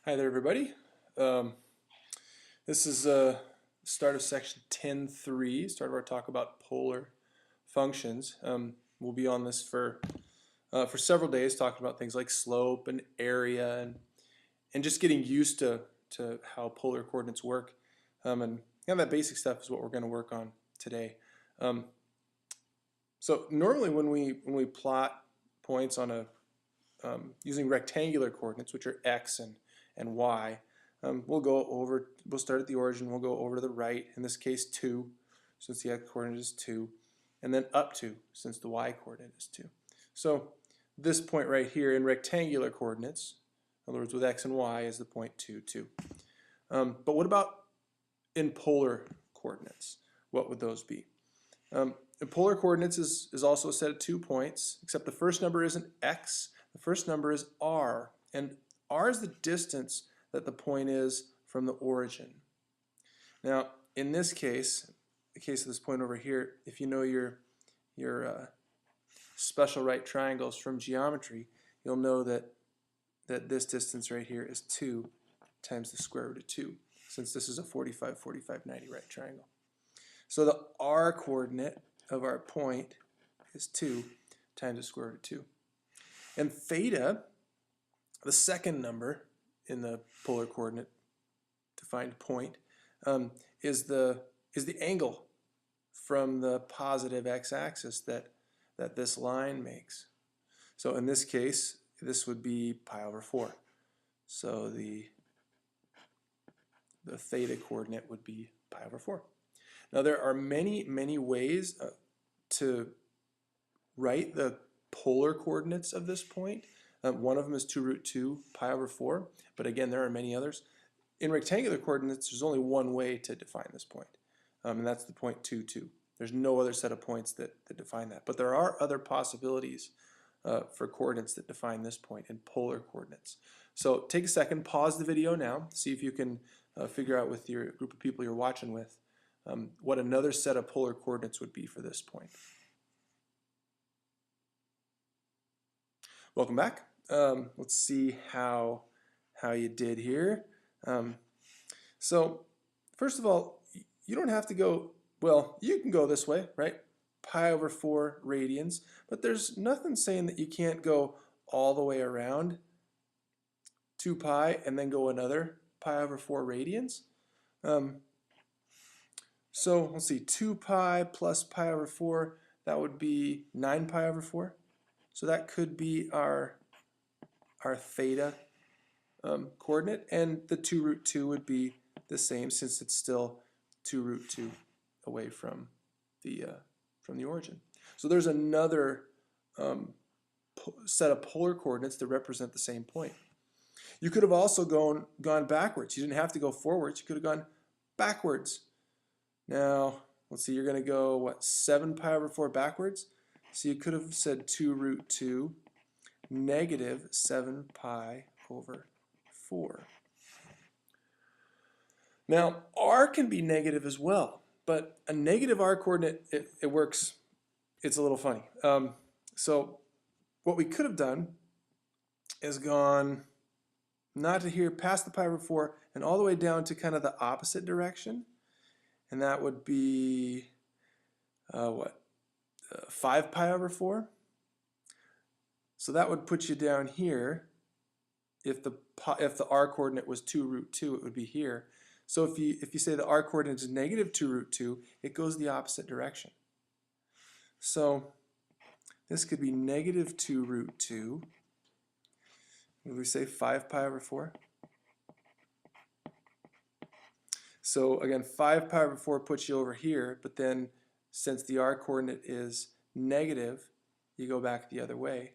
Hi there, everybody. Um, this is start of section 10.3, start of our talk about polar functions. We'll be on this for several days, talking about things like slope and area and just getting used to how polar coordinates work. And that basic stuff is what we're going to work on today. Um, so normally when we plot points on a using rectangular coordinates, which are x and y. We'll start at the origin, we'll go over to the right, in this case 2, since the x coordinate is 2, and then up 2, since the y coordinate is 2. So this point right here in rectangular coordinates, in other words with x and y, is the point 2, 2. But what about in polar coordinates? What would those be? In polar coordinates is also a set of 2 points, except the first number isn't x, the first number is r, and r is the distance that the point is from the origin. Now, in this case, the case of this point over here, if you know your special right triangles from geometry, you'll know that this distance right here is 2 times the square root of 2, since this is a 45, 45, 90 right triangle. So the r coordinate of our point is 2 times the square root of 2. And theta, the second number in the polar coordinate defined point, is the angle from the positive x-axis that this line makes. So in this case, this would be pi over 4. So the theta coordinate would be pi over 4. Now there are many ways to write the polar coordinates of this point. One of them is 2 root 2 pi over 4, but again there are many others. In rectangular coordinates there's only one way to define this point, and that's the point 2, 2. There's no other set of points that define that, but there are other possibilities for coordinates that define this point in polar coordinates. So take a second, pause the video now, see if you can figure out with your group of people you're watching with what another set of polar coordinates would be for this point. Welcome back. Let's see how you did here. So first of all, you don't have to go, well, you can go this way, right? Pi over 4 radians, but there's nothing saying that you can't go all the way around 2 pi and then go another pi over 4 radians. So let's see, 2 pi plus pi over 4, that would be 9 pi over 4. So that could be our theta coordinate, and the 2 root 2 would be the same since it's still 2 root 2 away from the origin. So there's another set of polar coordinates that represent the same point. You could have also gone backwards. You didn't have to go forwards. You could have gone backwards. Now, let's see, you're going to go, what, 7 pi over 4 backwards? So you could have said 2 root 2 negative 7 pi over 4. Now, r can be negative as well, but a negative r coordinate, it works, it's a little funny. So what we could have done is gone not to here, past the pi over 4, and all the way down to kind of the opposite direction. And that would be, 5 pi over 4. So that would put you down here. If the r coordinate was 2 root 2, it would be here. So if you say the r coordinate is negative 2 root 2, it goes the opposite direction. So this could be negative 2 root 2. Would we say 5 pi over 4? So again, 5 pi over 4 puts you over here, but then since the r coordinate is negative, you go back the other way,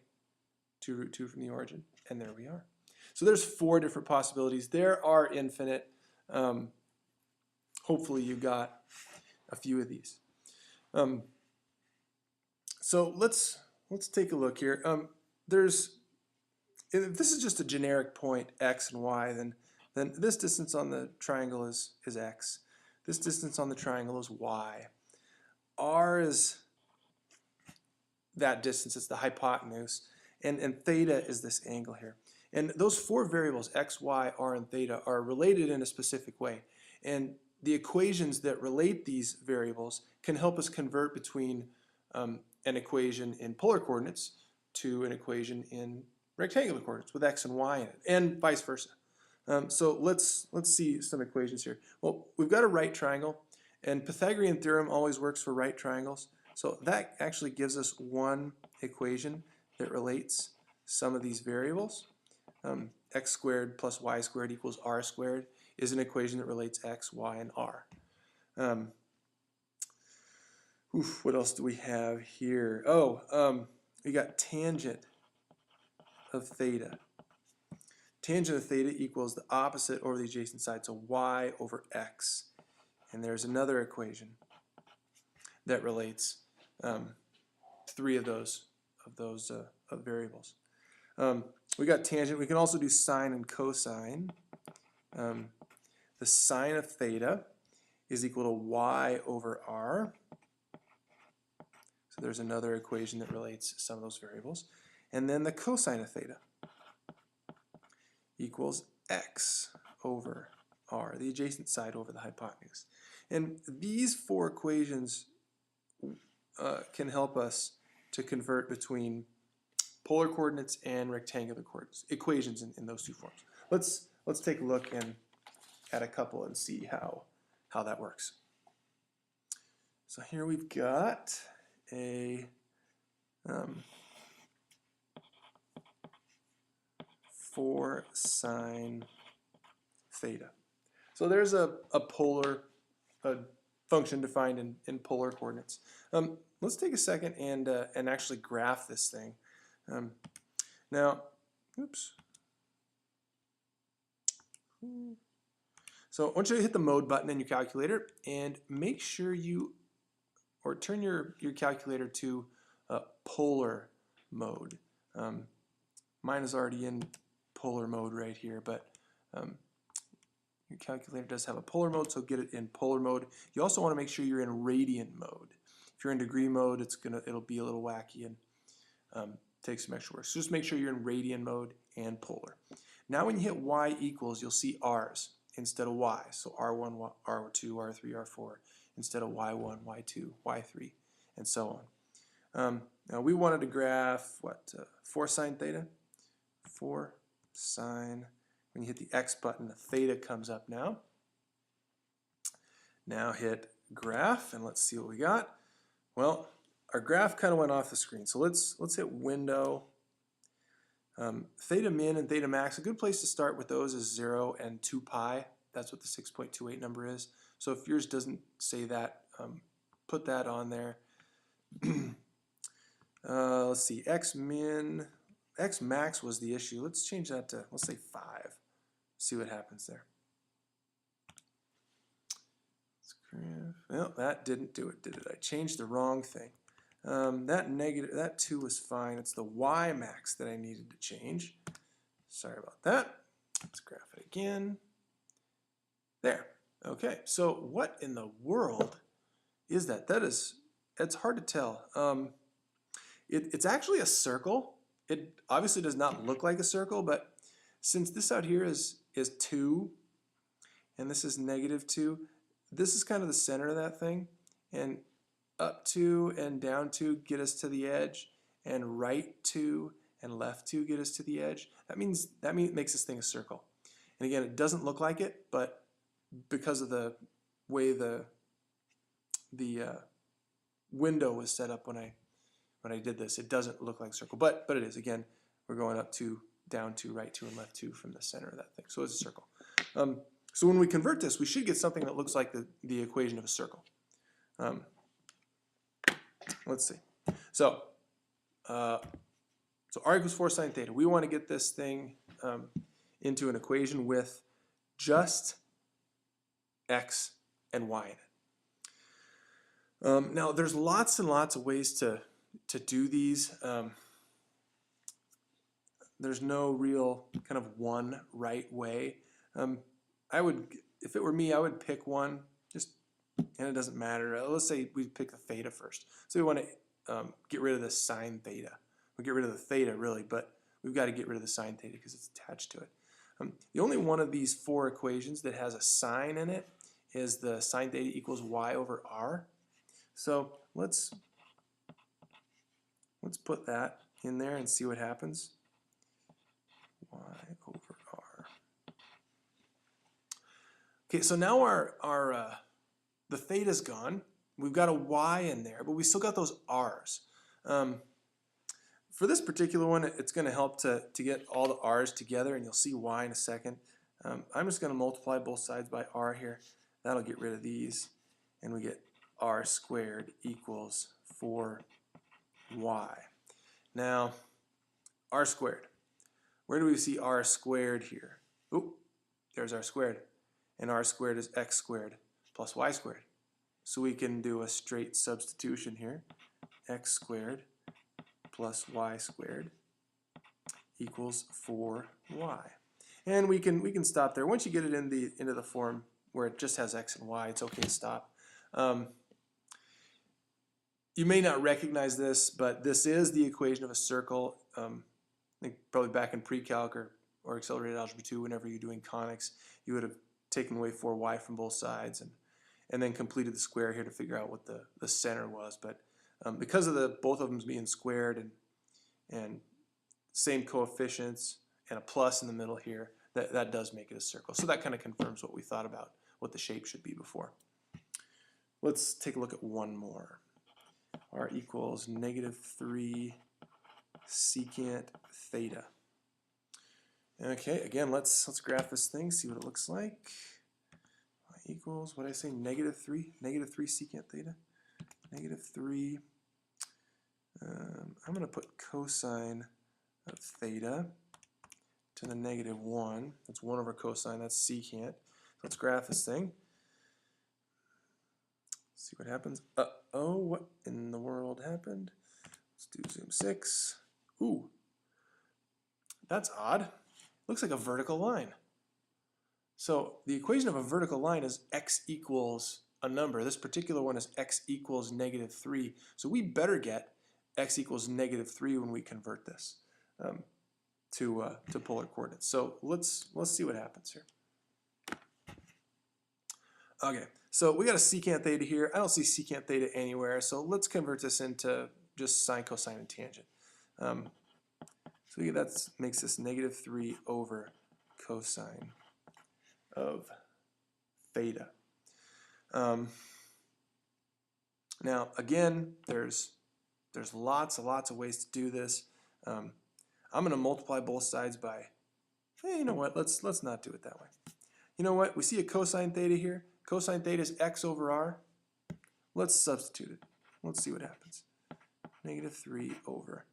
2 root 2 from the origin, and there we are. So there's 4 different possibilities. There are infinite. Hopefully you got a few of these. So let's take a look here. If this is just a generic point, x and y, then this distance on the triangle is x. This distance on the triangle is y. R is that distance, it's the hypotenuse, and theta is this angle here. And those four variables, x, y, r, and theta, are related in a specific way. And the equations that relate these variables can help us convert between an equation in polar coordinates to an equation in rectangular coordinates with x and y in it, and vice versa. So let's see some equations here. Well, we've got a right triangle, and Pythagorean theorem always works for right triangles. So that actually gives us one equation that relates some of these variables. X squared plus y squared equals r squared is an equation that relates x, y, and r. What else do we have here? Oh, we got tangent of theta. Tangent of theta equals the opposite over the adjacent side, so y over x. And there's another equation that relates three of those variables. We got tangent. We can also do sine and cosine. The sine of theta is equal to y over r. So there's another equation that relates some of those variables. And then the cosine of theta equals x over r, the adjacent side over the hypotenuse. And these four equations can help us to convert between polar coordinates and rectangular coordinates, equations in those two forms. Let's take a look at a couple and see how that works. So here we've got a 4 sine theta. So there's a polar function defined in polar coordinates. Let's take a second and actually graph this thing. Now, oops. So I want you to hit the mode button in your calculator and make sure or turn your calculator to polar mode. Mine is already in polar mode right here, but your calculator does have a polar mode, so get it in polar mode. You also want to make sure you're in radian mode. If you're in degree mode, it'll be a little wacky and take some extra work. So just make sure you're in radian mode and polar. Now when you hit y equals, you'll see r's instead of y. So r1, r2, r3, r4 instead of y1, y2, y3, and so on. Now we wanted to graph, what, 4 sine theta? 4 sine. When you hit the X button, the theta comes up now. Now hit graph, and let's see what we got. Well, our graph kind of went off the screen, so let's hit window. Theta min and theta max, a good place to start with those is 0 and 2 pi. That's what the 6.28 number is. So if yours doesn't say that, put that on there. Let's see, x min, x max was the issue. Let's change that to, let's say 5. See what happens there. Well, that didn't do it, did it? I changed the wrong thing. That 2 was fine. It's the y max that I needed to change. Sorry about that. Let's graph it again. There. Okay, so what in the world is that? It's hard to tell. It's actually a circle. It obviously does not look like a circle, but since this out here is 2 and this is -2, this is kind of the center of that thing, and up 2 and down 2 get us to the edge, and right 2 and left 2 get us to the edge. That means it makes this thing a circle. And again, it doesn't look like it, but because of the way the window was set up when I did this, it doesn't look like a circle, but it is. Again, we're going up 2, down 2, right 2, and left 2 from the center of that thing. So it's a circle. So when we convert this, we should get something that looks like the equation of a circle. Let's see. So r equals 4 sine theta. We want to get this thing into an equation with just x and y in it. Now there's lots and lots of ways to do these. There's no real kind of one right way. If it were me, I would pick one, and it doesn't matter. Let's say we pick the theta first. So we want to get rid of the sine theta. We get rid of the theta really, but we've got to get rid of the sine theta because it's attached to it. The only one of these four equations that has a sign in it is the sine theta equals y over r. So let's put that in there and see what happens. Y over r. Okay, so now the theta's gone. We've got a y in there, but we still got those r's. For this particular one, it's going to help to get all the r's together, and you'll see why in a second. I'm just going to multiply both sides by r here. That'll get rid of these, and we get r squared equals 4y. Now, r squared. Where do we see r squared here? Oop, there's r squared. And r squared is x squared plus y squared. So we can do a straight substitution here. X squared plus y squared equals 4y. And we can stop there. Once you get it into the form where it just has x and y, it's okay to stop. You may not recognize this, but this is the equation of a circle. I think probably back in pre-calc or accelerated algebra 2, whenever you're doing conics, you would have taken away 4y from both sides and then completed the square here to figure out what the center was. But because of both of them being squared and same coefficients and a plus in the middle here, that does make it a circle. So that kind of confirms what we thought about what the shape should be before. Let's take a look at one more. R equals -3 secant theta. Okay, again, let's graph this thing, see what it looks like. Y equals, what did I say, -3 secant theta. -3. I'm going to put cosine of theta to the -1. That's 1 over cosine, that's secant. Let's graph this thing. See what happens. Uh-oh, what in the world happened? Let's do zoom 6. Ooh, that's odd. Looks like a vertical line. So the equation of a vertical line is x equals a number. This particular one is x equals -3. So we better get x equals -3 when we convert this to polar coordinates. So let's see what happens here. Okay, so we got a secant theta here. I don't see secant theta anywhere, so let's convert this into just sine, cosine, and tangent. So that makes this -3 over cosine of theta. Now again, there's lots and lots of ways to do this. I'm going to multiply both sides by, hey, you know what? Let's not do it that way. You know what? We see a cosine theta here. Cosine theta is x over r. Let's substitute it. Let's see what happens. -3 over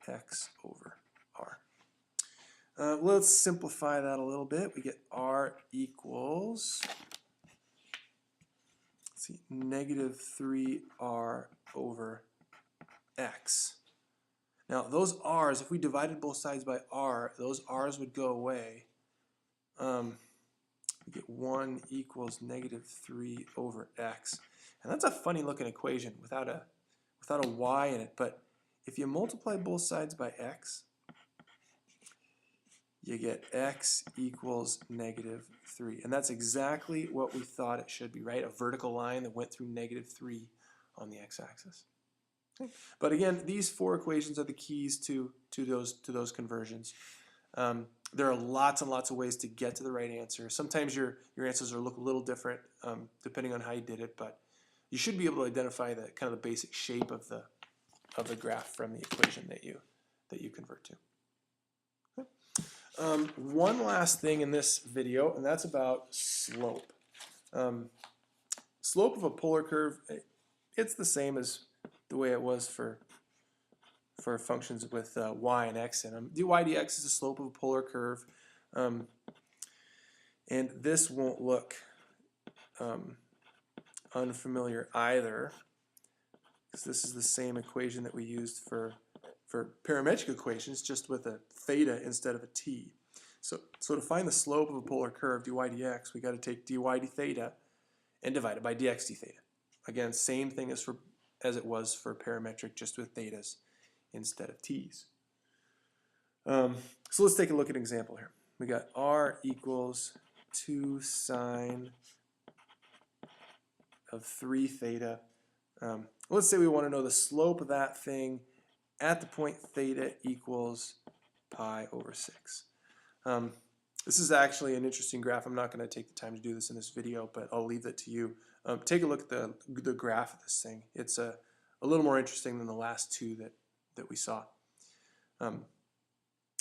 x over r. Let's simplify that a little bit. We get r equals, let's see, -3r over x. Now those r's, if we divided both sides by r, those r's would go away. We get 1 equals -3 over x. And that's a funny looking equation without a y in it. But if you multiply both sides by x, you get x equals -3. And that's exactly what we thought it should be, right? A vertical line that went through -3 on the x-axis. Okay. But again, these four equations are the keys to those conversions. There are lots and lots of ways to get to the right answer. Sometimes your answers will look a little different depending on how you did it, but you should be able to identify the kind of the basic shape of the graph from the equation that you convert to. Okay. One last thing in this video, and that's about slope. Slope of a polar curve, it's the same as the way it was for functions with y and x in them. dy dx is the slope of a polar curve, and this won't look unfamiliar either, because this is the same equation that we used for parametric equations, just with a theta instead of a t. So to find the slope of a polar curve, dy dx, we got to take dy d theta and divide it by dx d theta. Again, same thing as it was for parametric, just with thetas instead of t's. So let's take a look at an example here. We got r equals 2 sine of 3 theta. Let's say we want to know the slope of that thing at the point theta equals pi over 6. This is actually an interesting graph. I'm not going to take the time to do this in this video, but I'll leave that to you. Take a look at the graph of this thing. It's a little more interesting than the last two that we saw.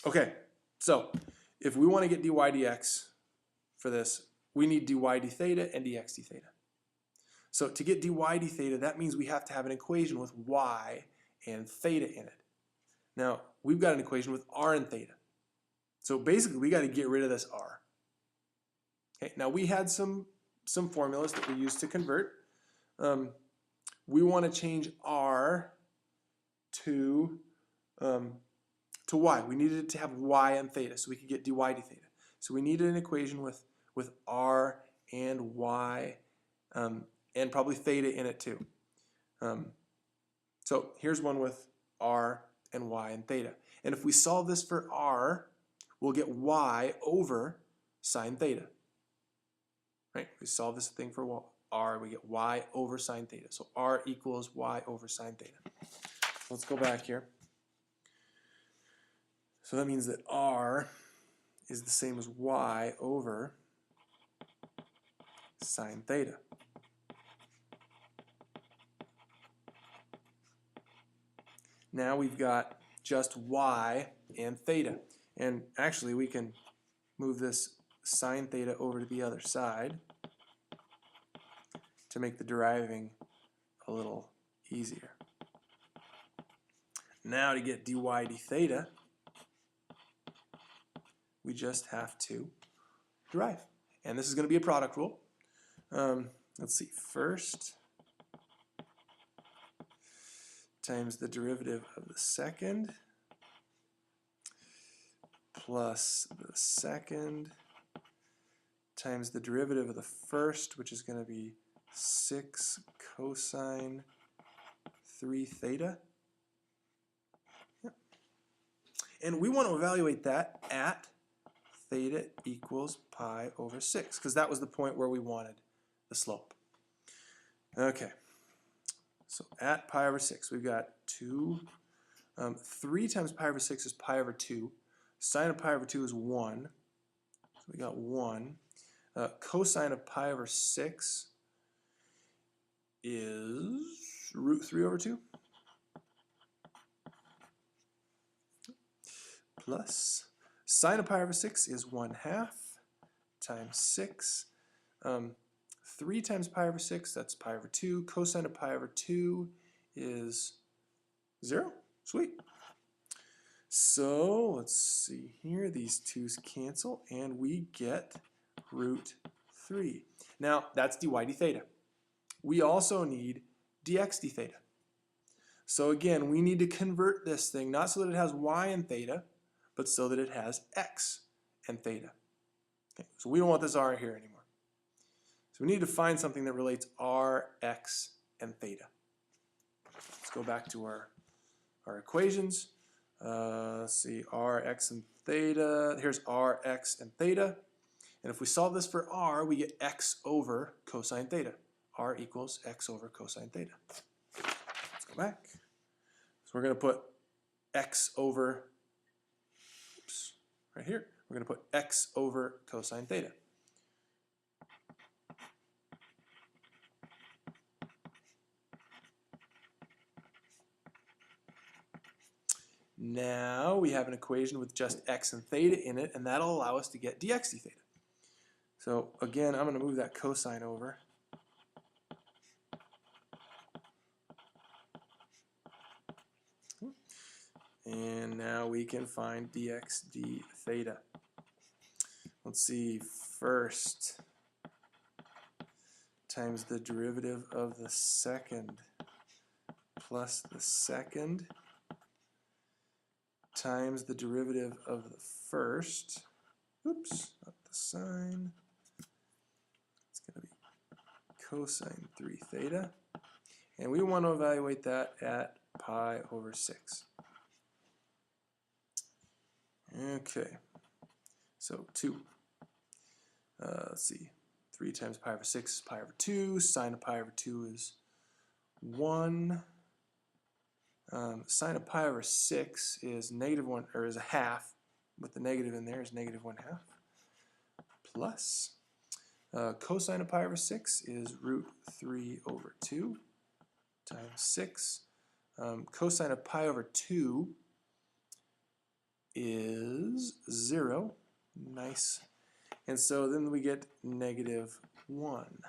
Okay, so if we want to get dy dx for this, we need dy d theta and dx d theta. So to get dy d theta, that means we have to have an equation with y and theta in it. Now, we've got an equation with r and theta. So basically, we got to get rid of this r. Okay, now we had some formulas that we used to convert. We want to change r to y. We needed to have y and theta so we could get dy d theta. So we needed an equation with r and y and probably theta in it too. So here's one with r and y and theta. And if we solve this for r, we'll get y over sine theta. Right? We solve this thing for r, we get y over sine theta. So r equals y over sine theta. Let's go back here. So that means that r is the same as y over sine theta. Now we've got just y and theta. And actually we can move this sine theta over to the other side to make the deriving a little easier. Now to get dy d theta, we just have to derive. And this is going to be a product rule. Let's see, first times the derivative of the second plus the second times the derivative of the first, which is going to be 6 cosine 3 theta. Yep. And we want to evaluate that at theta equals pi over 6, because that was the point where we wanted the slope. Okay, so at pi over 6, we've got 3 times pi over 6 is pi over 2. Sine of pi over 2 is 1. So we got 1. Cosine of pi over 6 is root 3 over 2. Plus sine of pi over 6 is 1/2 times 6. 3 times pi over 6, that's pi over 2. Cosine of pi over 2 is 0. Sweet. So let's see here. These 2's cancel, and we get root 3. Now, that's dy d theta. We also need dx d theta. So again, we need to convert this thing, not so that it has y and theta, but so that it has x and theta. Okay, so we don't want this r here anymore. So we need to find something that relates r, x, and theta. Let's go back to our equations. Let's see, r, x, and theta. Here's r, x, and theta. And if we solve this for r, we get x over cosine theta. R equals x over cosine theta. Let's go back. So we're going to put x over, right here, we're going to put x over cosine theta. Now we have an equation with just x and theta in it, and that'll allow us to get dx d theta. So again, I'm going to move that cosine over. And now we can find dx d theta. Let's see, first times the derivative of the second plus the second times the derivative of the first. Oops, not the sine. It's going to be cosine 3 theta. And we want to evaluate that at pi over 6. Okay, so 2. Let's see, 3 times pi over 6 is pi over 2. Sine of pi over 2 is 1. Sine of pi over 6 is -1, or is a half, with the negative in there is -1/2, plus cosine of pi over 6 is √3/2 times 6. Cosine of pi over 2 is 0. Nice. And so then we get -1.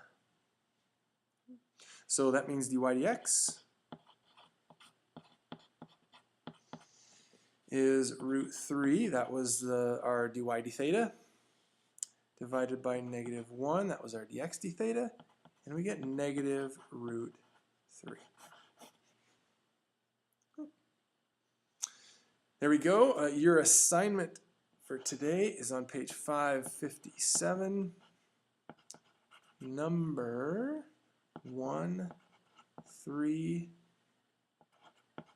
So that means dy dx is √3. That was our dy d theta, divided by -1. That was our dx d theta. And we get -√3. There we go. Your assignment for today is on page 557, number 1, 3,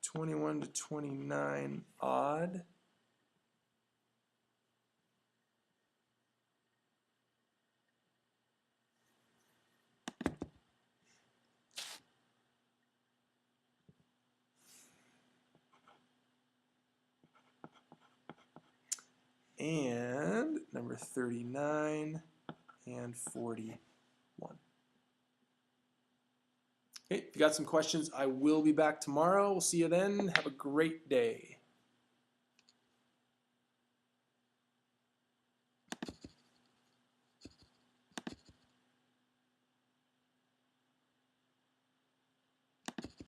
21 to 29 odd. And number 39 and 41. Okay, if you got some questions, I will be back tomorrow. We'll see you then. Have a great day.